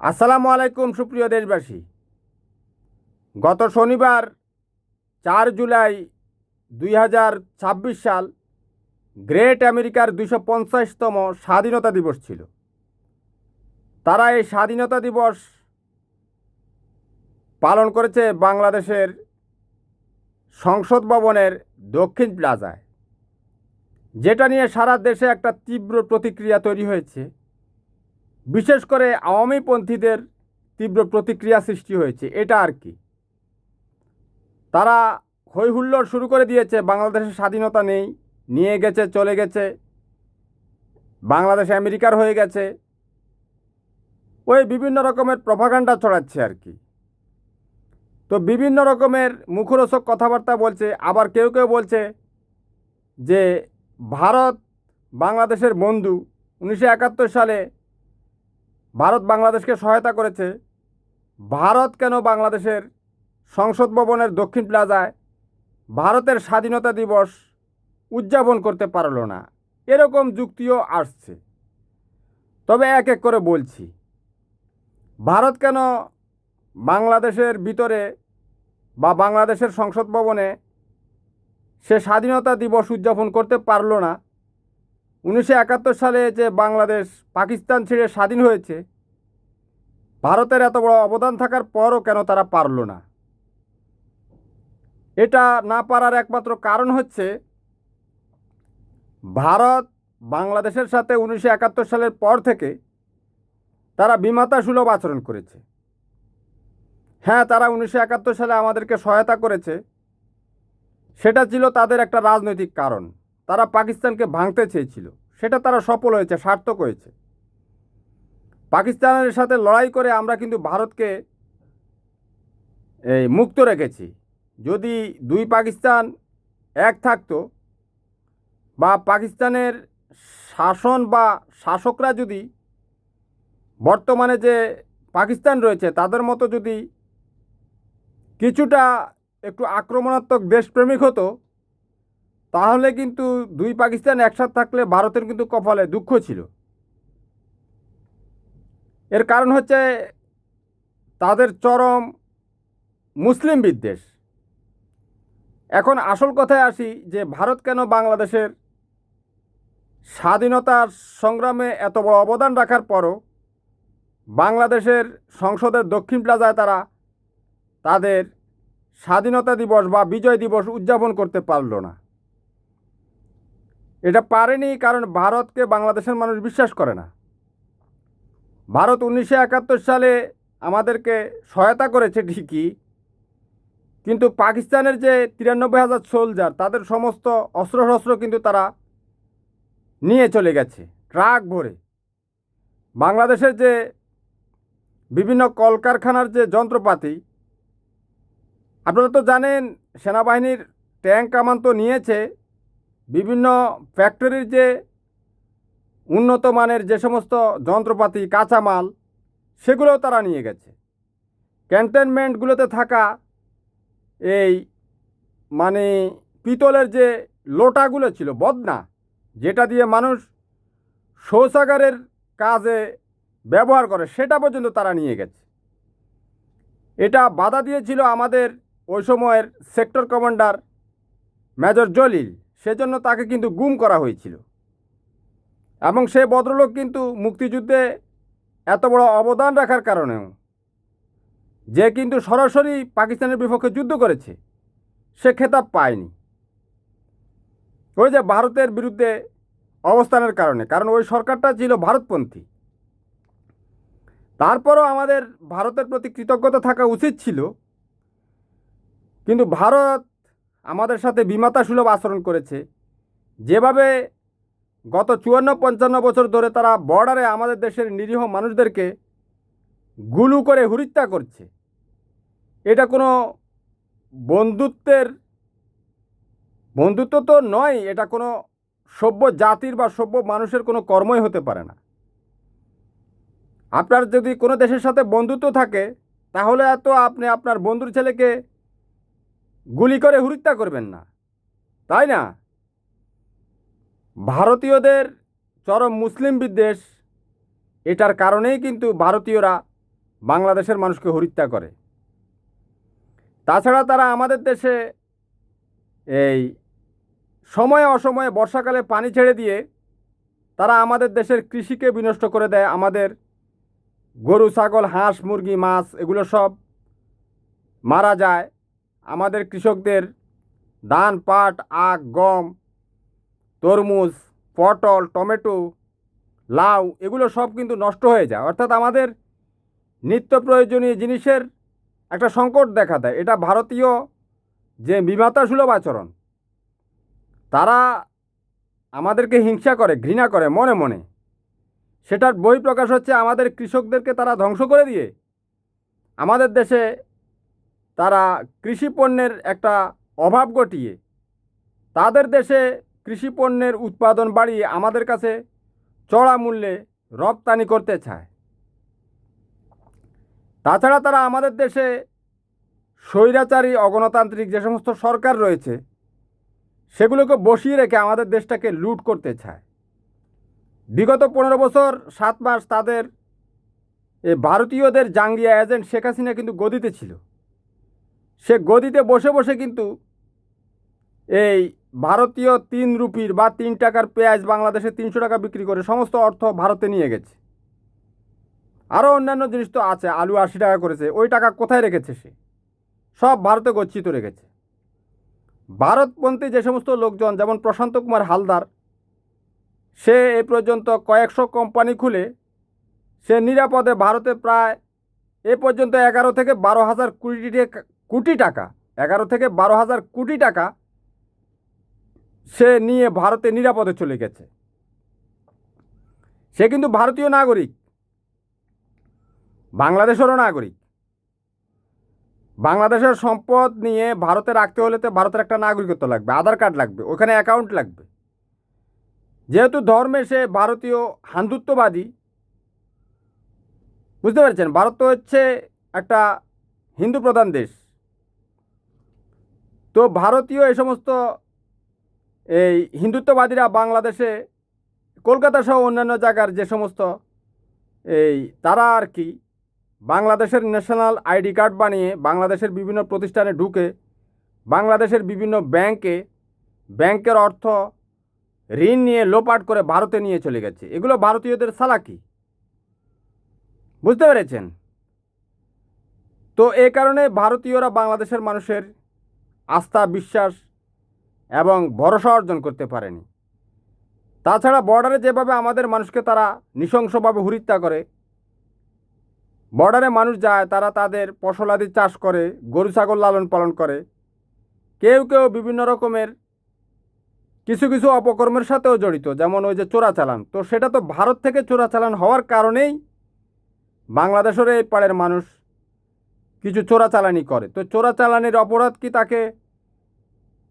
আসসালামু আলাইকুম সুপ্রিয় দেশবাসী। গত শনিবার 4 জুলাই 2026 সাল গ্রেট আমেরিকার 250তম স্বাধীনতা দিবস ছিল। তারা এই স্বাধীনতা দিবস পালন করেছে বাংলাদেশের সংসদ ভবনের দক্ষিণ প্লাজায়, যেটা নিয়ে সারা দেশে একটা তীব্র প্রতিক্রিয়া তৈরি হয়েছে। বিশেষ করে আওয়ামীপন্থীদের তীব্র প্রতিক্রিয়া সৃষ্টি হয়েছে। এটা আর কি, তারা হই হুল্লোড় শুরু করে দিয়েছে, বাংলাদেশের স্বাধীনতা নেই, নিয়ে গেছে, চলে গেছে, বাংলাদেশ আমেরিকার হয়ে গেছে। ওই বিভিন্ন রকমের প্রপাগান্ডা ছড়াচ্ছে আর কি। তো বিভিন্ন রকমের মুখরোচক কথাবার্তা বলছে। আবার কেউ কেউ বলছে যে ভারত বাংলাদেশের বন্ধু, 1971 সালে ভারত বাংলাদেশকে সহায়তা করেছে। ভারত কেন বাংলাদেশের সংসদ ভবনের দক্ষিণ প্লাজায় ভারতের স্বাধীনতা দিবস উদযাপন করতে পারল না? এরকম যুক্তিও আসছে। তবে এক এক করে বলছি, ভারত কেন বাংলাদেশের ভিতরে বা বাংলাদেশের সংসদ ভবনে সে স্বাধীনতা দিবস উদযাপন করতে পারল না? 1971 সালে যে বাংলাদেশ পাকিস্তান ছেড়ে স্বাধীন হয়েছে, ভারতের এত বড় অবদান থাকার পরও কেন তারা পারল না? এটা না পারার একমাত্র কারণ হচ্ছে, ভারত বাংলাদেশের সাথে 1971 সালের পর থেকে তারা বিমাতা সুলভ আচরণ করেছে। হ্যাঁ, তারা 1971 সালে আমাদেরকে সহায়তা করেছে, সেটা ছিল তাদের একটা রাজনৈতিক কারণ। তারা পাকিস্তানকে ভাঙতে চেয়েছিল, সেটা তারা সফল হয়েছে, সার্থক হয়েছে। পাকিস্তানের সাথে লড়াই করে আমরা কিন্তু ভারতকে মুক্ত রেখেছি। যদি দুই পাকিস্তান এক থাকতো, বা পাকিস্তানের শাসন বা শাসকরা যদি বর্তমানে যে পাকিস্তান রয়েছে তাদের মতো যদি কিছুটা একটু আক্রমণাত্মক দেশপ্রেমিক হতো, তাহলে কিন্তু দুই পাকিস্তান একসাথে থাকলে ভারতের কিন্তু কপালে দুঃখ ছিল। এর কারণ হচ্ছে তাদের চরম মুসলিম বিদ্বেষ। এখন আসল কথায় আসি, যে ভারত কেন বাংলাদেশের স্বাধীনতার সংগ্রামে এত বড় অবদান রাখার পরও বাংলাদেশের সংসদের দক্ষিণ প্লাজায় তারা তাদের স্বাধীনতা দিবস বা বিজয় দিবস উদযাপন করতে পারল না? এটা পারেনি কারণ ভারতকে বাংলাদেশের মানুষ বিশ্বাস করে না। ভারত 1971 সালে আমাদেরকে সহায়তা করেছে ঠিকই, কিন্তু পাকিস্তানের যে 93,000 সোলজার, তাদের সমস্ত অস্ত্রশস্ত্র কিন্তু তারা নিয়ে চলে গেছে ট্রাক ভরে। বাংলাদেশের যে বিভিন্ন কলকারখানার যে যন্ত্রপাতি, আপনারা তো জানেন, সেনাবাহিনীর ট্যাঙ্ক কামান তো নিয়েছে, বিভিন্ন ফ্যাক্টরির যে উন্নত মানের যে সমস্ত যন্ত্রপাতি, কাঁচামাল, সেগুলোও তারা নিয়ে গেছে। ক্যান্টনমেন্টগুলোতে থাকা এই মানে পিতলের যে লোটাগুলো ছিল, বদনা, যেটা দিয়ে মানুষ শৌচাগারের কাজে ব্যবহার করে, সেটা পর্যন্ত তারা নিয়ে গেছে। এটা বাধা দিয়েছিল আমাদের ওই সময়ের সেক্টর কমান্ডার মেজর জলিল, সেজন্য তাকে কিন্তু গুম করা হয়েছিল। এবং সে ভদ্রলোক কিন্তু মুক্তিযুদ্ধে এত বড় অবদান রাখার কারণেও, যে কিন্তু সরাসরি পাকিস্তানের বিপক্ষে যুদ্ধ করেছে, সে খেতাব পায়নি। ওই যে ভারতের বিরুদ্ধে অবস্থানের কারণে, কারণ ওই সরকারটা ছিল ভারতপন্থী। তারপরও আমাদের ভারতের প্রতি কৃতজ্ঞতা থাকা উচিত ছিল, কিন্তু ভারত আমাদের সাথে বিমাতা সুলভ আচরণ করেছে। যেভাবে গত 54-55 বছর ধরে তারা বর্ডারে আমাদের দেশের নিরীহ মানুষদেরকে গুলু করে হত্যা করছে, এটা কোনো বন্ধুত্ব তো নয়, এটা কোনো সভ্য জাতির বা সভ্য মানুষের কোনো কর্মই হতে পারে না। আপনার যদি কোনো দেশের সাথে বন্ধুত্ব থাকে, তাহলে এত আপনি আপনার বন্ধুর ছেলেকে গুলি করে হত্যা করবেন না, তাই না? ভারতীয়দের চরম মুসলিম বিদ্বেষ, এটার কারণেই কিন্তু ভারতীয়রা বাংলাদেশের মানুষকে হত্যা করে। তাছাড়া তারা আমাদের দেশে এই সময়ে অসময়ে বর্ষাকালে পানি ছেড়ে দিয়ে তারা আমাদের দেশের কৃষিকে বিনষ্ট করে দেয়। আমাদের গরু, ছাগল, হাঁস, মুরগি, মাছ এগুলো সব মারা যায়। আমাদের কৃষকদের ধান, পাট, আখ, গম, তরমুজ, পটল, টমেটো, লাউ এগুলো সব কিন্তু নষ্ট হয়ে যায়। অর্থাৎ আমাদের নিত্য প্রয়োজনীয় জিনিসের একটা সংকট দেখা দেয়। এটা ভারতীয় যে বিমাতা সুলভ আচরণ, তারা আমাদেরকে হিংসা করে, ঘৃণা করে মনে মনে। সেটার বহিঃপ্রকাশ হচ্ছে আমাদের কৃষকদেরকে তারা ধ্বংস করে দিয়ে আমাদের দেশে তারা কৃষি পণ্যের একটা অভাব ঘটিয়ে তাদের দেশে কৃষি পণ্যের উৎপাদন বাড়িয়ে আমাদের কাছে চড়া মূল্যে রপ্তানি করতে চায়। তাছাড়া তারা আমাদের দেশে স্বৈরাচারী অগণতান্ত্রিক যে সমস্ত সরকার রয়েছে সেগুলোকে বসিয়ে রেখে আমাদের দেশটাকে লুট করতে চায়। বিগত 15 বছর 7 মাস তাদের এই ভারতীয়দের জাঙ্গিয়া এজেন্ট শেখ হাসিনা কিন্তু গদিতে ছিল। সে গদিতে বসে বসে কিন্তু এই ভারতীয় 3 রুপির বা 3 টাকার পেঁয়াজ বাংলাদেশে 300 টাকা বিক্রি করে সমস্ত অর্থ ভারতে নিয়ে গেছে। আরও অন্যান্য জিনিস তো আছে, আলু 80 টাকা করেছে, ওই টাকা কোথায় রেখেছে? সে সব ভারতে গচ্ছিত রেখেছে। ভারতপন্থী যে সমস্ত লোকজন, যেমন প্রশান্ত কুমার হালদার, সে এ পর্যন্ত কয়েকশো কোম্পানি খুলে সে নিরাপদে ভারতে প্রায় এ পর্যন্ত 11 থেকে 12 হাজার কোটি টাকা 11 থেকে 12 হাজার কোটি টাকা সে নিয়ে ভারতে নিরাপদে চলে গেছে। সে কিন্তু ভারতীয় নাগরিক, বাংলাদেশেরও নাগরিক। বাংলাদেশের সম্পদ নিয়ে ভারতে রাখতে হলে তো ভারতের একটা নাগরিকত্ব লাগবে, আধার কার্ড লাগবে, ওখানে অ্যাকাউন্ট লাগবে। যেহেতু ধর্মে সে ভারতীয় হিন্দুত্ববাদী, বুঝতে পারছেন, ভারত তো হচ্ছে একটা হিন্দু প্রধান দেশ। তো ভারতীয় এই সমস্ত এই হিন্দুত্ববাদীরা বাংলাদেশে কলকাতা সহ অন্যান্য জায়গার যে সমস্ত এই তারা আর কি বাংলাদেশের ন্যাশনাল আইডি কার্ড বানিয়ে বাংলাদেশের বিভিন্ন প্রতিষ্ঠানে ঢুকে বাংলাদেশের বিভিন্ন ব্যাংকের অর্থ ঋণ নিয়ে লোপাট করে ভারতে নিয়ে চলে গেছে। এগুলো ভারতীয়দের চালাকি, বুঝতে পেরেছেন? তো এই কারণে ভারতীয়রা বাংলাদেশের মানুষের আস্থা, বিশ্বাস এবং ভরসা অর্জন করতে পারেনি। তাছাড়া বর্ডারে যেভাবে আমাদের মানুষকে তারা নৃশংসভাবে হত্যা করে, বর্ডারে মানুষ যায়, তারা তাদের ফসলাদি চাষ করে, গরু ছাগল লালন পালন করে, কেউ কেউ বিভিন্ন রকমের কিছু কিছু অপকর্মের সাথেও জড়িত, যেমন ওই যে চোরাচালান। তো সেটা তো ভারত থেকে চোরাচালান হওয়ার কারণেই বাংলাদেশের এই পাড়ের মানুষ কিছু চোরাচালানি করে। তো চোরাচালানির অপরাধ কি তাকে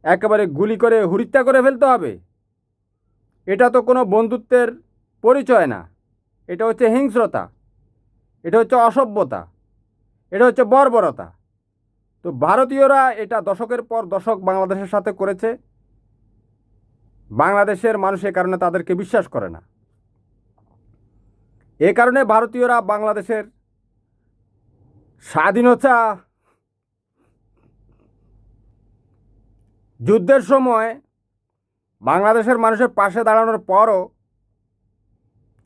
একেবারে গুলি করে হত্যা করে ফেলতে হবে? এটা তো কোনো বন্ধুত্বের পরিচয় না। এটা হচ্ছে হিংস্রতা, এটা হচ্ছে অসভ্যতা, এটা হচ্ছে বর্বরতা। তো ভারতীয়রা এটা দশকের পর দশক বাংলাদেশের সাথে করেছে। বাংলাদেশের মানুষ এ কারণে তাদেরকে বিশ্বাস করে না। এ কারণে ভারতীয়রা বাংলাদেশের স্বাধীনতা যুদ্ধের সময় বাংলাদেশের মানুষের পাশে দাঁড়ানোর পরও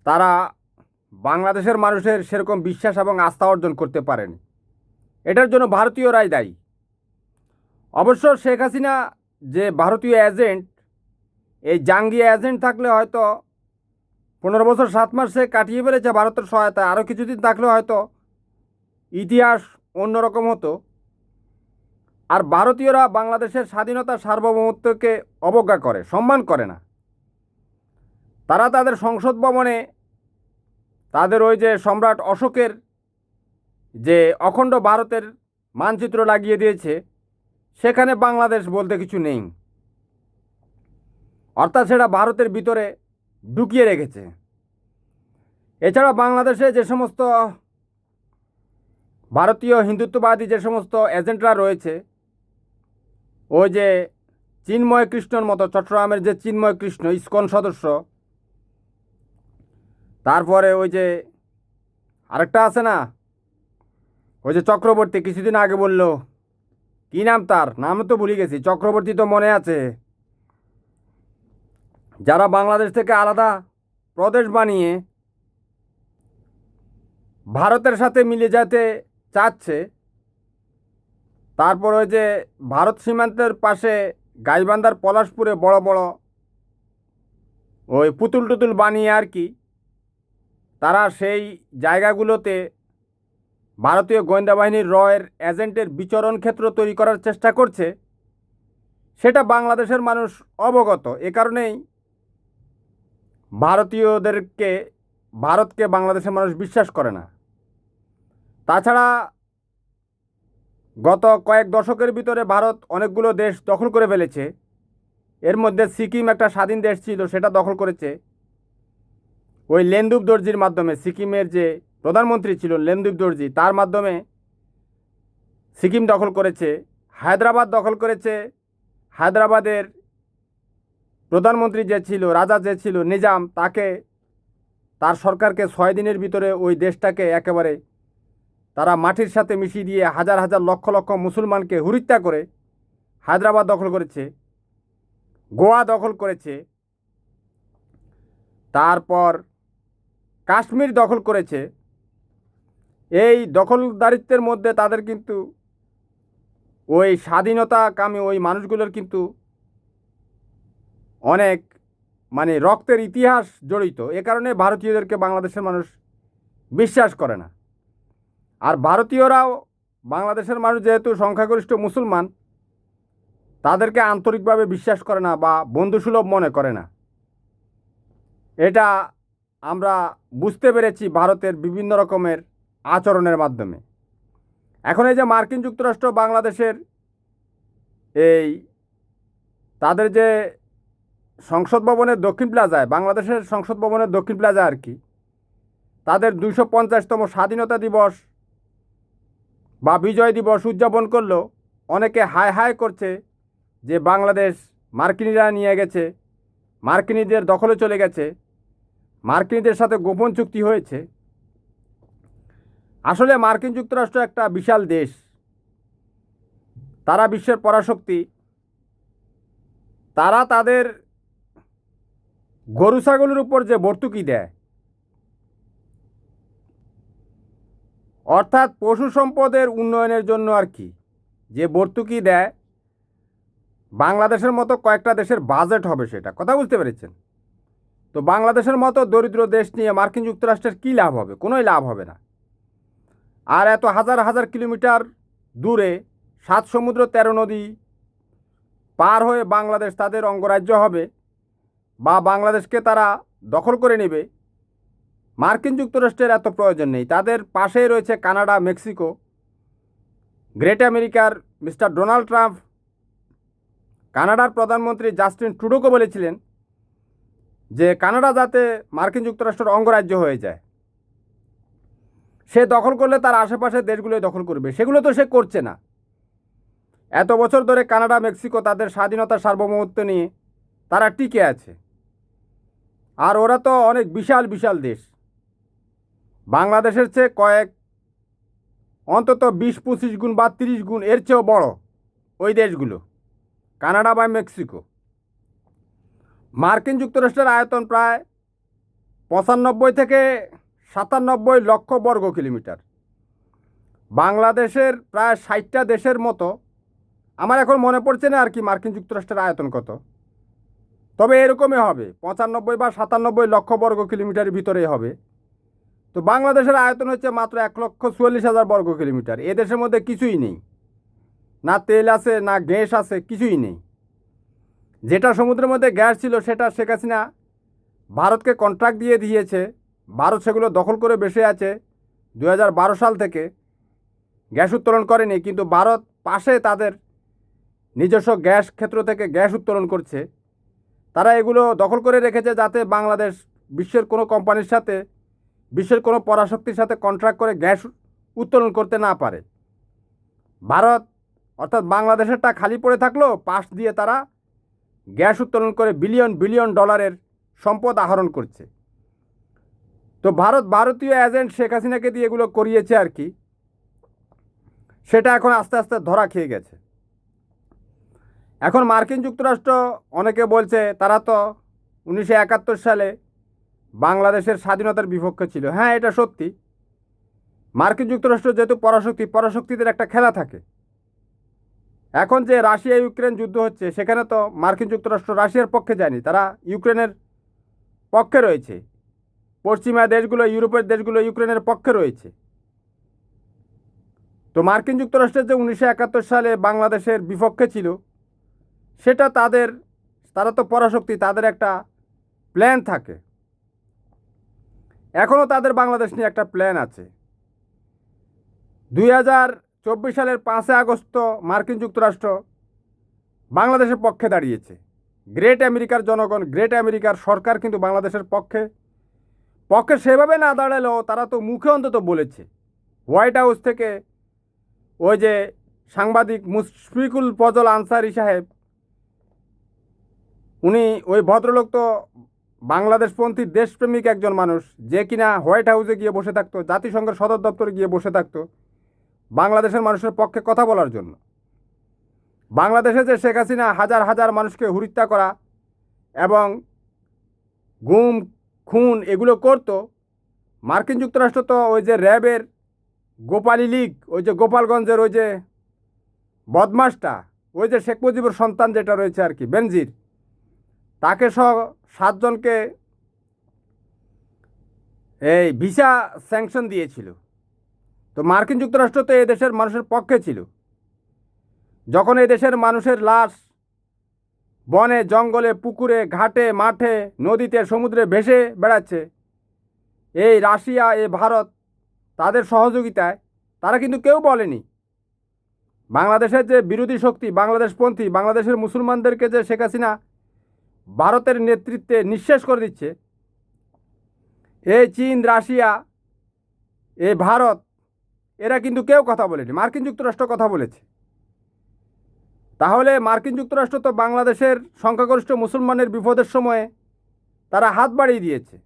তারা বাংলাদেশের মানুষের সেরকম বিশ্বাস এবং আস্থা অর্জন করতে পারেনি। এটার জন্য ভারতীয়রাই দায়ী। অবশ্য শেখ হাসিনা যে ভারতীয় এজেন্ট, এই জাঙ্গিয়া এজেন্ট থাকলে হয়তো 15 বছর 7 মাস সে কাটিয়ে ফেলেছে ভারতের সহায়তায়। আরও কিছুদিন থাকলে হয়তো ইতিহাস অন্যরকম হতো। আর ভারতীয়রা বাংলাদেশের স্বাধীনতা সার্বভৌমত্বকে অবজ্ঞা করে, সম্মান করে না। তারা তাদের সংসদ ভবনে তাদের ওই যে সম্রাট অশোকের যে অখণ্ড ভারতের মানচিত্র লাগিয়ে দিয়েছে, সেখানে বাংলাদেশ বলতে কিছু নেই। অর্থাৎ সেটা ভারতের ভিতরে ঢুকিয়ে রেখেছে। এছাড়া বাংলাদেশে যে সমস্ত ভারতীয় হিন্দুত্ববাদী যে সমস্ত এজেন্টরা রয়েছে, ওই যে চিন্ময় কৃষ্ণর মতো, চট্টগ্রামের যে চিন্ময় কৃষ্ণ ইসকন সদস্য, তারপরে ওই যে আরেকটা আছে না, ওই যে চক্রবর্তী কিছুদিন আগে বলল, কি নাম তার, নাম তো ভুলে গেছি, চক্রবর্তী তো মনে আছে, যারা বাংলাদেশ থেকে আলাদা প্রদেশ বানিয়ে ভারতের সাথে মিলে যেতে চাচ্ছে, তারপর ওই যে ভারত সীমান্তের পাশে গাইবান্ধার পলাশপুরে বড় বড় ওই পুতুল টুতুল বানিয়ে আর কি, তারা সেই জায়গাগুলোতে ভারতীয় গোয়েন্দা বাহিনীর রয়ের এজেন্টের বিচরণ ক্ষেত্র তৈরি করার চেষ্টা করছে, সেটা বাংলাদেশের মানুষ অবগত। এ কারণেই ভারতীয়দেরকে ভারতকে বাংলাদেশের মানুষ বিশ্বাস করে না। তাছাড়া গত কয়েক দশকের ভিতরে ভারত অনেকগুলো দেশ দখল করে ফেলেছে। এর মধ্যে সিকিম একটা স্বাধীন দেশ ছিল, সেটা দখল করেছে ওই লেনদুব দর্জির মাধ্যমে। সিকিমের যে প্রধানমন্ত্রী ছিল লেনদুব দর্জি, তার মাধ্যমে সিকিম দখল করেছে। হায়দ্রাবাদ দখল করেছে। হায়দ্রাবাদের প্রধানমন্ত্রী যে ছিল, রাজা যে ছিল নিজাম, তার সরকারকে 6 দিনের ভিতরে ওই দেশটাকে একেবারে তারা মাটির সাথে মিশিয়ে দিয়ে হাজার হাজার লক্ষ লক্ষ মুসলমানকে হত্যা করে হায়দ্রাবাদ দখল করেছে, গোয়া দখল করেছে, তারপর কাশ্মীর দখল করেছে। এই দখলদারিত্বের মধ্যে তাদের কিন্তু ওই স্বাধীনতাকামী ওই মানুষগুলোর কিন্তু অনেক মানে রক্তের ইতিহাস জড়িত। এ কারণে ভারতীয়দেরকে বাংলাদেশের মানুষ বিশ্বাস করে না। আর ভারতীয়রাও বাংলাদেশের মানুষ যেহেতু সংখ্যাগরিষ্ঠ মুসলমান, তাদেরকে আন্তরিকভাবে বিশ্বাস করে না বা বন্ধুসুলভ মনে করে না। এটা আমরা বুঝতে পেরেছি ভারতের বিভিন্ন রকমের আচরণের মাধ্যমে। এখন এই যে মার্কিন যুক্তরাষ্ট্র বাংলাদেশের এই তাদের যে সংসদ ভবনের দক্ষিণ প্লাজায়, বাংলাদেশের সংসদ ভবনের দক্ষিণ প্লাজা আর কি, তাদের 250তম স্বাধীনতা দিবস বা বিজয় দিবস উদযাপন করলো। অনেকে হাই হাই করছে যে বাংলাদেশ মার্কিনিরা নিয়ে গেছে, মার্কিনীদের দখলে চলে গেছে, মার্কিনীদের সাথে গোপন চুক্তি হয়েছে। আসলে মার্কিন যুক্তরাষ্ট্র একটা বিশাল দেশ, তারা বিশ্বের পরাশক্তি। তারা তাদের গরু ছাগলের উপর যে ভর্তুকি দেয়, অর্থাৎ পশু সম্পদের উন্নয়নের জন্য আর কি যে ভর্তুকি দেয়, বাংলাদেশের মতো কয়েকটা দেশের বাজেট হবে সেটা, কথা বুঝতে পেরেছেন? তো বাংলাদেশের মতো দরিদ্র দেশ নিয়ে মার্কিন যুক্তরাষ্ট্রের কী লাভ হবে? কোনোই লাভ হবে না। আর এত হাজার হাজার কিলোমিটার দূরে 7 সমুদ্র 13 নদী পার হয়ে বাংলাদেশ তাদের অঙ্গরাজ্য হবে বা বাংলাদেশকে তারা দখল করে নেবে, মার্কিন যুক্তরাষ্ট্রের এত প্রয়োজন নেই। তাদের পাশেই রয়েছে কানাডা, মেক্সিকো। গ্রেট আমেরিকার মিস্টার ডোনাল্ড ট্রাম্প কানাডার প্রধানমন্ত্রী জাস্টিন ট্রুডোকে বলেছিলেন যে কানাডা যাতে মার্কিন যুক্তরাষ্ট্রের অঙ্গরাজ্য হয়ে যায়। সে দখল করলে তার আশেপাশের দেশগুলোই দখল করবে, সেগুলো তো সে করছে না। এত বছর ধরে কানাডা, মেক্সিকো তাদের স্বাধীনতা সার্বভৌমত্ব নিয়ে তারা টিকে আছে। আর ওরা তো অনেক বিশাল বিশাল দেশ, বাংলাদেশের চেয়ে অন্তত 20-25 গুণ বা 30 গুণ এর চেয়েও বড় ওই দেশগুলো, কানাডা বা মেক্সিকো। মার্কিন যুক্তরাষ্ট্রের আয়তন প্রায় 95 থেকে 97 লক্ষ বর্গ কিলোমিটার। বাংলাদেশের প্রায় 60টা দেশের মতো। আমার এখন মনে পড়ছে না আর কি মার্কিন যুক্তরাষ্ট্রের আয়তন কত, তবে এরকমই হবে, 95 বা 97 লক্ষ বর্গ কিলোমিটারের ভিতরেই হবে। তো বাংলাদেশের আয়তন হচ্ছে মাত্র 1,44,000 বর্গ কিলোমিটার। এ দেশের মধ্যে কিছুই নেই, না তেল আছে, না গ্যাস আছে, কিছুই নেই। যেটা সমুদ্রের মধ্যে গ্যাস ছিল সেটা শেখ হাসিনা ভারতকে কন্ট্রাক্ট দিয়ে দিয়েছে, ভারত সেগুলো দখল করে বসে আছে 2012 সাল থেকে, গ্যাস উত্তোলন করেনি। কিন্তু ভারত পাশে তাদের নিজস্ব গ্যাস ক্ষেত্র থেকে গ্যাস উত্তোলন করছে। তারা এগুলো দখল করে রেখেছে যাতে বাংলাদেশ বিশ্বের কোনো কোম্পানির সাথে, বিশ্বের কোনো পরাশক্তির সাথে কন্ট্রাক্ট করে গ্যাস উত্তোলন করতে না পারে। ভারত অর্থাৎ বাংলাদেশেরটা খালি পড়ে থাকলেও পাশ দিয়ে তারা গ্যাস উত্তোলন করে বিলিয়ন বিলিয়ন ডলারের সম্পদ আহরণ করছে। তো ভারতীয় এজেন্ট শেখ হাসিনাকে দিয়ে এগুলো করিয়েছে আর কি। সেটা এখন আস্তে আস্তে ধরা খেয়ে গেছে। এখন মার্কিন যুক্তরাষ্ট্র অনেকে বলছে তারা তো 1971 সালে বাংলাদেশের স্বাধীনতার বিপক্ষে ছিল। হ্যাঁ, এটা সত্যি। মার্কিন যুক্তরাষ্ট্র যেহেতু পরাশক্তিদের একটা খেলা থাকে। এখন যে রাশিয়া ইউক্রেন যুদ্ধ হচ্ছে, সেখানে তো মার্কিন যুক্তরাষ্ট্র রাশিয়ার পক্ষে যায়নি, তারা ইউক্রেনের পক্ষে রয়েছে। পশ্চিমা দেশগুলো, ইউরোপের দেশগুলো ইউক্রেনের পক্ষে রয়েছে। তো মার্কিন যুক্তরাষ্ট্রের যে 1971 সালে বাংলাদেশের বিপক্ষে ছিল, সেটা তারা তো পরাশক্তি, তাদের একটা প্ল্যান থাকে। এখনও তাদের বাংলাদেশ নিয়ে একটা প্ল্যান আছে। 2024 সালের 5 আগস্ট মার্কিন যুক্তরাষ্ট্র বাংলাদেশের পক্ষে দাঁড়িয়েছে। গ্রেট আমেরিকার জনগণ, গ্রেট আমেরিকার সরকার কিন্তু বাংলাদেশের পক্ষে সেভাবে না দাঁড়ালেও তারা তো মুখে অন্তত বলেছে। হোয়াইট হাউস থেকে ওই যে সাংবাদিক মুশফিকুল ফজল আনসারি সাহেব, উনি, ওই ভদ্রলোক তো বাংলাদেশপন্থী দেশপ্রেমিক একজন মানুষ, যে কিনা হোয়াইট হাউসে গিয়ে বসে থাকতো, জাতিসংঘের সদর দপ্তরে গিয়ে বসে থাকতো বাংলাদেশের মানুষের পক্ষে কথা বলার জন্য। বাংলাদেশে যে শেখ হাসিনা হাজার হাজার মানুষকে হত্যা করা এবং গুম খুন এগুলো করতো, মার্কিন যুক্তরাষ্ট্র তো ওই যে র্যাবের গোপালী লীগ, ওই যে গোপালগঞ্জের ওই যে বদমাসটা, ওই যে শেখ মুজিবুর সন্তান যেটা রয়েছে আর কি, বেনজির, তাকে সহ 7 জনকে এই ভিসা স্যাংশন দিয়েছিল। তো মার্কিন যুক্তরাষ্ট্র তো এই দেশের মানুষের পক্ষে ছিল। যখন এই দেশের মানুষের লাশ বনে, জঙ্গলে, পুকুরে, ঘাটে, মাঠে, নদীতে, সমুদ্রে ভেসে বেড়াচ্ছে, এই রাশিয়া, এই ভারত, তাদের সহযোগিতায়, তারা কিন্তু কেউ বলেনি বাংলাদেশের যে বিরোধী শক্তি, বাংলাদেশপন্থী, বাংলাদেশের মুসলমানদেরকে যে শেখ হাসিনা ভারতের নেতৃত্বে নিঃশেষ করে দিচ্ছে, এই চীন, রাশিয়া, এই ভারত, এরা কিন্তু কেউ কথা বলেনি। মার্কিন যুক্তরাষ্ট্র কথা বলেছে। তাহলে মার্কিন যুক্তরাষ্ট্র তো বাংলাদেশের সংখ্যাগরিষ্ঠ মুসলমানের বিপদের সময়ে তারা হাত বাড়িয়ে দিয়েছে।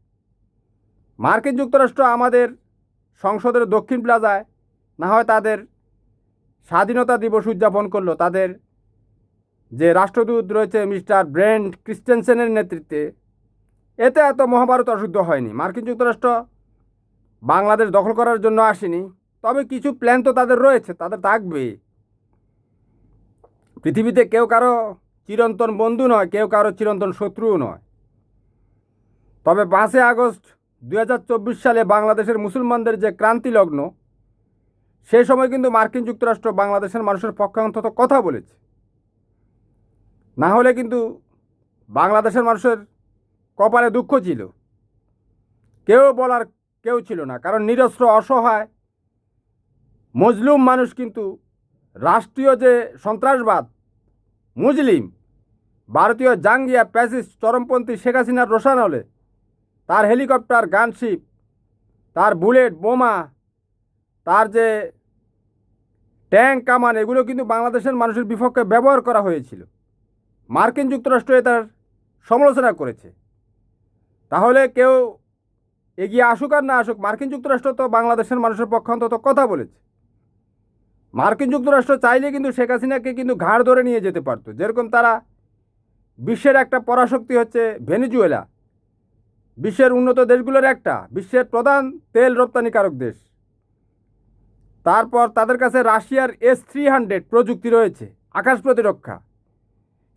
মার্কিন যুক্তরাষ্ট্র আমাদের সংসদের দক্ষিণ প্লাজায় না হয় তাদের স্বাধীনতা দিবস উদযাপন করলো, তাদের যে রাষ্ট্রদূত রয়েছে মিস্টার ব্রেন্ট ক্রিস্টেনসেনের নেতৃত্বে, এতে এত মহাভারত অশুদ্ধ হয়নি। মার্কিন যুক্তরাষ্ট্র বাংলাদেশ দখল করার জন্য আসেনি, তবে কিছু প্ল্যান তো তাদের রয়েছে, তাদের থাকবে। পৃথিবীতে কেউ কারো চিরন্তন বন্ধু নয়, কেউ কারো চিরন্তন শত্রুও নয়। তবে 5 আগস্ট 2024 সালে বাংলাদেশের মুসলমানদের যে ক্রান্তি লগ্ন, সেই সময় কিন্তু মার্কিন যুক্তরাষ্ট্র বাংলাদেশের মানুষের পক্ষে অন্তত কথা বলেছে। না হলে কিন্তু বাংলাদেশের মানুষের কপালে দুঃখ ছিল, কেউ বলার কেউ ছিল না। কারণ নিরস্ত্র, অসহায়, মজলুম মানুষ কিন্তু রাষ্ট্রীয় যে সন্ত্রাসবাদ, মুসলিম, ভারতীয় জাঙ্গিয়া, প্যাসিস্ট, চরমপন্থী শেখ হাসিনার রোশানলে তার হেলিকপ্টার, গানশিপ, তার বুলেট, বোমা, তার যে ট্যাঙ্ক, কামান, এগুলো কিন্তু বাংলাদেশের মানুষের বিপক্ষে ব্যবহার করা হয়েছিল। মার্কিন যুক্তরাষ্ট্র তার সমালোচনা করেছে। তাহলে কেউ এগিয়ে আসুক আর না আসুক, মার্কিন যুক্তরাষ্ট্র তো বাংলাদেশের মানুষের পক্ষে অন্তত কথা বলেছে। মার্কিন যুক্তরাষ্ট্র চাইলে কিন্তু শেখ হাসিনাকে কিন্তু ঘাড় ধরে নিয়ে যেতে পারতো। যেরকম তারা বিশ্বের একটা পরাশক্তি হচ্ছে ভেনেজুয়েলা, বিশ্বের উন্নত দেশগুলোর একটা, বিশ্বের প্রধান তেল রপ্তানিকারক দেশ। তারপর তাদের কাছে রাশিয়ার S-300 প্রযুক্তি রয়েছে, আকাশ প্রতিরক্ষা।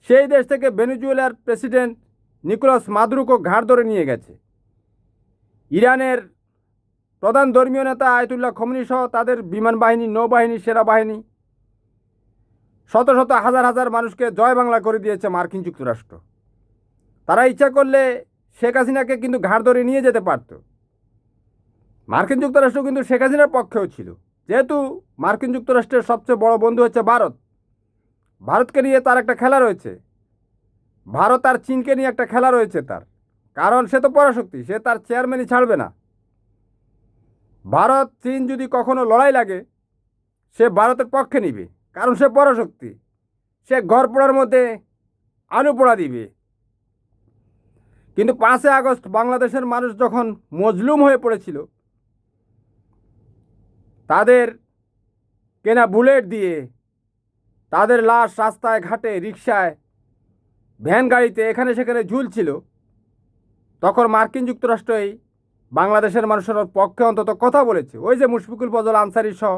সেই দেশ থেকে ভেনেজুয়েলার প্রেসিডেন্ট নিকোলাস মাদুরোকে ঘাড় ধরে নিয়ে গেছে। ইরানের প্রধান ধর্মীয় নেতা আয়াতুল্লাহ খমেনি সহ তাদের বিমান বাহিনী, নৌবাহিনী, সেনাবাহিনী, শত শত হাজার হাজার মানুষকে জয় বাংলা করে দিয়েছে মার্কিন যুক্তরাষ্ট্র। তারা ইচ্ছা করলে শেখ হাসিনাকে কিন্তু ঘাড় ধরে নিয়ে যেতে পারত। মার্কিন যুক্তরাষ্ট্র কিন্তু শেখ হাসিনার পক্ষেও ছিল, যেহেতু মার্কিন যুক্তরাষ্ট্রের সবচেয়ে বড় বন্ধু হচ্ছে ভারত। ভারতকে নিয়ে তার একটা খেলা রয়েছে, ভারত আর চীনকে নিয়ে একটা খেলা রয়েছে তার। কারণ সে তো পরাশক্তি, সে তার চেয়ারম্যানই ছাড়বে না। ভারত চীন যদি কখনো লড়াই লাগে, সে ভারতের পক্ষে নিবে, কারণ সে পরাশক্তি। সে ঘর পোড়ার মধ্যে আলু পোড়া দিবে। কিন্তু 5 আগস্ট বাংলাদেশের মানুষ যখন মজলুম হয়ে পড়েছিল, তাদের কেনা বুলেট দিয়ে তাদের লাশ রাস্তায় ঘাটে রিকশায় ভ্যান গাড়িতে এখানে সেখানে ঝুলছিল, তখন মার্কিন যুক্তরাষ্ট্রই বাংলাদেশের মানুষের পক্ষে অন্তত কথা বলেছে। ওই যে মুশফিকুল ফজল আনসারী সহ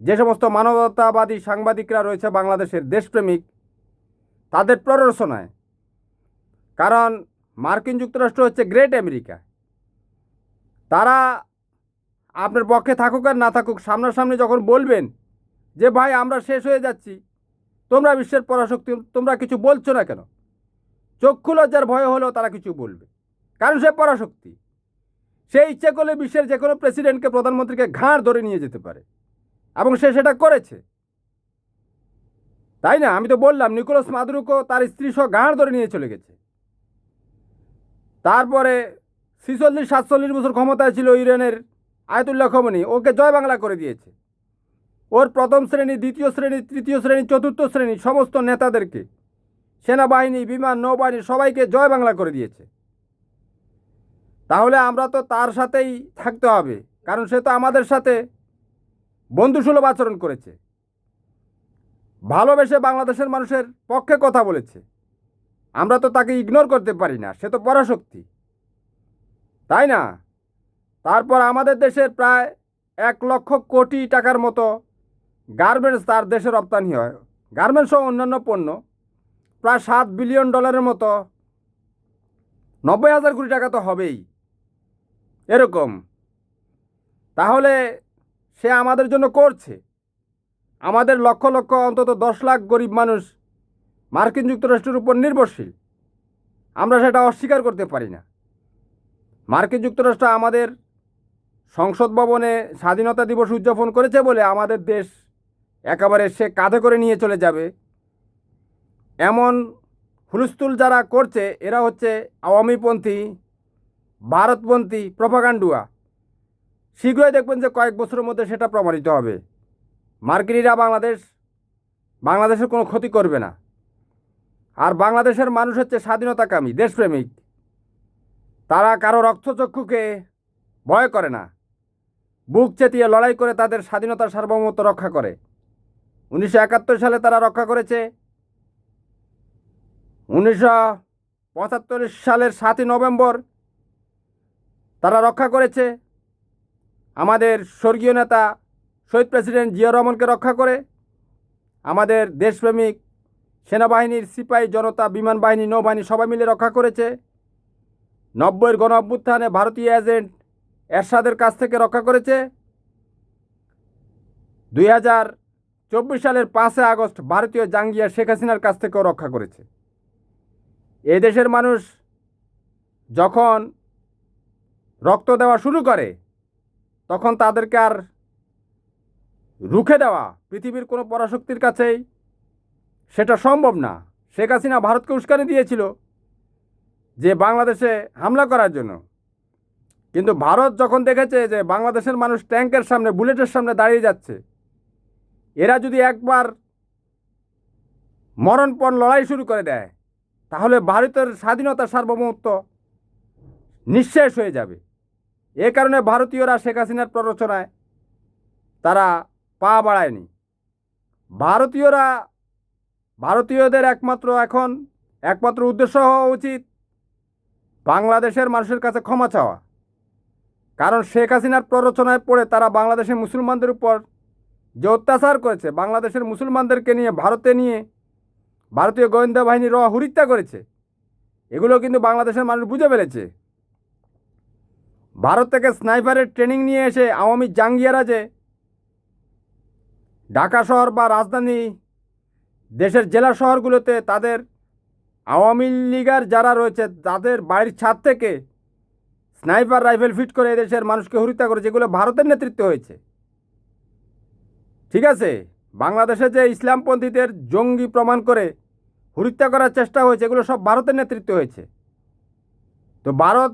যে সমস্ত মানবতাবাদী সাংবাদিকরা রয়েছে বাংলাদেশের দেশপ্রেমিক, তাদের প্ররোচনায়। কারণ মার্কিন যুক্তরাষ্ট্র হচ্ছে গ্রেট আমেরিকা। তারা আপনার পক্ষে থাকুক আর না থাকুক, সামনাসামনি যখন বলবেন যে ভাই আমরা শেষ হয়ে যাচ্ছি, তোমরা বিশ্বের পরাশক্তি, তোমরা কিছু বলছো না কেন, চক্ষু লজ্জার ভয় হলেও তারা কিছু বলবে। কারণ সে পরাশক্তি, সে ইচ্ছে করলে বিশ্বের যে কোনো প্রেসিডেন্টকে, প্রধানমন্ত্রীকে ঘাড় ধরে নিয়ে যেতে পারে, এবং সে সেটা করেছে, তাই না? আমি তো বললাম নিকোলাস মাদুরোকে তার স্ত্রী সহ ঘাড় ধরে নিয়ে চলে গেছে। তারপরে 46-47 বছর ক্ষমতায় ছিল ইরানের আয়াতুল্লাহ খমেনি, ওকে জয় বাংলা করে দিয়েছে। ওর প্রথম শ্রেণী, দ্বিতীয় শ্রেণী, তৃতীয় শ্রেণী, চতুর্থ শ্রেণী সমস্ত নেতাদেরকে, সেনাবাহিনী, বিমান, নৌবাহিনী সবাইকে জয় বাংলা করে দিয়েছে। তাহলে আমরা তো তার সাথেই থাকতে হবে, কারণ সে তো আমাদের সাথে বন্ধুসুলভ আচরণ করেছে, ভালোবেসে বাংলাদেশের মানুষের পক্ষে কথা বলেছে। আমরা তো তাকে ইগনোর করতে পারি না, সে তো পরাশক্তি, তাই না? তারপর আমাদের দেশের প্রায় 1,00,000 কোটি টাকার মতো গার্মেন্টস তার দেশে রপ্তানি হয়, গার্মেন্টস ও অন্যান্য পণ্য প্রায় $7 বিলিয়ন মতো, 90,000 কোটি টাকা তো হবেই এরকম। তাহলে সে আমাদের জন্য করছে। আমাদের লক্ষ লক্ষ, অন্তত 10 লাখ গরিব মানুষ মার্কিন যুক্তরাষ্ট্রের উপর নির্ভরশীল, আমরা সেটা অস্বীকার করতে পারি না। মার্কিন যুক্তরাষ্ট্র আমাদের সংসদ ভবনে স্বাধীনতা দিবস উদযাপন করেছে বলে আমাদের দেশ একেবারে সে কাঁধে করে নিয়ে চলে যাবে, এমন হুলস্থুল যারা করছে এরা হচ্ছে আওয়ামীপন্থী, ভারতপন্থী প্রপাগান্ডুয়া। শীঘ্রই দেখবেন যে কয়েক বছরের মধ্যে সেটা প্রমাণিত হবে। মার্কিনিরা বাংলাদেশের কোনো ক্ষতি করবে না। আর বাংলাদেশের মানুষ হচ্ছে স্বাধীনতাকামী, দেশপ্রেমিক। তারা কারো রক্তচক্ষুকে ভয় করে না, বুক চেতিয়ে লড়াই করে তাদের স্বাধীনতার সার্বভৌমত্ব রক্ষা করে। 1971 সালে তারা রক্ষা করেছে, 1975 সালের 7ই নভেম্বর তারা রক্ষা করেছে। আমাদের স্বর্গীয় নেতা শহীদ প্রেসিডেন্ট জিয়া রহমানকে রক্ষা করে আমাদের দেশপ্রেমিক সেনাবাহিনীর সিপাহী জনতা, বিমান বাহিনী, নৌবাহিনী সবাই মিলে রক্ষা করেছে। 90-এর গণ অভ্যুত্থানে ভারতীয় এজেন্ট এরশাদের কাছ থেকে রক্ষা করেছে। 2024 সালের 5 আগস্ট ভারতীয় জাঙ্গিয়া শেখ হাসিনার কাছ থেকেও রক্ষা করেছে। এই দেশের মানুষ যখন রক্ত দেওয়া শুরু করে তখন তাদেরকে আর রুখে দেওয়া পৃথিবীর কোনো পরাশক্তির কাছেই সেটা সম্ভব না। শেখ হাসিনা ভারতকে উস্কানি দিয়েছিল যে বাংলাদেশে হামলা করার জন্য, কিন্তু ভারত যখন দেখেছে যে বাংলাদেশের মানুষ ট্যাঙ্কের সামনে, বুলেটের সামনে দাঁড়িয়ে যাচ্ছে, এরা যদি একবার মরণপণ লড়াই শুরু করে দেয় তাহলে ভারতের স্বাধীনতার সার্বভৌমত্ব নিঃশেষ হয়ে যাবে। এ কারণে ভারতীয়রা শেখ হাসিনার প্ররোচনায় তারা পা বাড়ায়নি। ভারতীয়দের একমাত্র উদ্দেশ্য হওয়া উচিত বাংলাদেশের মানুষের কাছে ক্ষমা চাওয়া। কারণ শেখ হাসিনার প্ররোচনায় পড়ে তারা বাংলাদেশের মুসলমানদের উপর যে অত্যাচার করেছে, বাংলাদেশের মুসলমানদেরকে নিয়ে ভারতীয় গোয়েন্দা বাহিনী হত্যা করেছে, এগুলো কিন্তু বাংলাদেশের মানুষ বুঝে ফেলেছে। ভারত থেকে স্নাইপারের ট্রেনিং নিয়ে এসে আওয়ামী জাঙ্গিয়ারা যে ঢাকা শহর বা রাজধানী দেশের জেলা শহরগুলোতে তাদের আওয়ামী লীগার যারা রয়েছে তাদের বাড়ির ছাদ থেকে স্নাইপার রাইফেল ফিট করে এদেশের মানুষকে হত্যা করেছে, এগুলো ভারতের নেতৃত্বে হয়েছে। ঠিক আছে, বাংলাদেশে যে ইসলামপন্থীদের জঙ্গি প্রমাণ করে হত্যা করার চেষ্টা হয়েছে, এগুলো সব ভারতের নেতৃত্বে হয়েছে। তো ভারত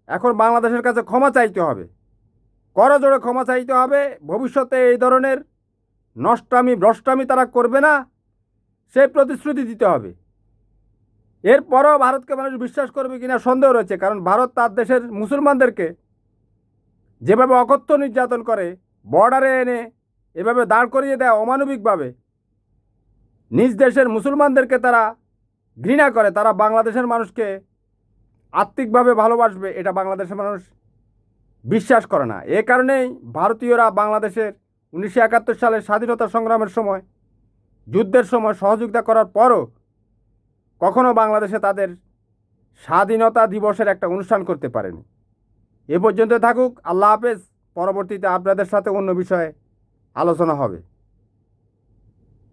এখন বাংলাদেশের কাছে ক্ষমা চাইতে হবে, করজোড়ে ক্ষমা চাইতে হবে। ভবিষ্যতে এই ধরনের ভ্রষ্টামি তারা করবে না, সেই প্রতিশ্রুতি দিতে হবে। এরপরও ভারতকে মানুষ বিশ্বাস করবে কিনা সন্দেহ রয়েছে, কারণ ভারত তার দেশের মুসলমানদেরকে যেভাবে অকথ্য নির্যাতন করে, বর্ডারে এনে এভাবে দাঁড় করিয়ে দেয় অমানবিকভাবে, নিজ দেশের মুসলমানদেরকে তারা ঘৃণা করে, তারা বাংলাদেশের মানুষকে আত্মিকভাবে ভালোবাসবে এটা বাংলাদেশের মানুষ বিশ্বাস করে না। এ কারণেই ভারতীয়রা বাংলাদেশের 1971 সালের স্বাধীনতা সংগ্রামের সময়, যুদ্ধের সময় সহযোগিতা করার পরও কখনো বাংলাদেশে তাদের স্বাধীনতা দিবসের একটা অনুষ্ঠান করতে পারেনি। এ পর্যন্ত থাকুক। আল্লাহ হাফেজ। পরবর্তীতে আপনাদের সাথে অন্য বিষয়ে আলোচনা হবে।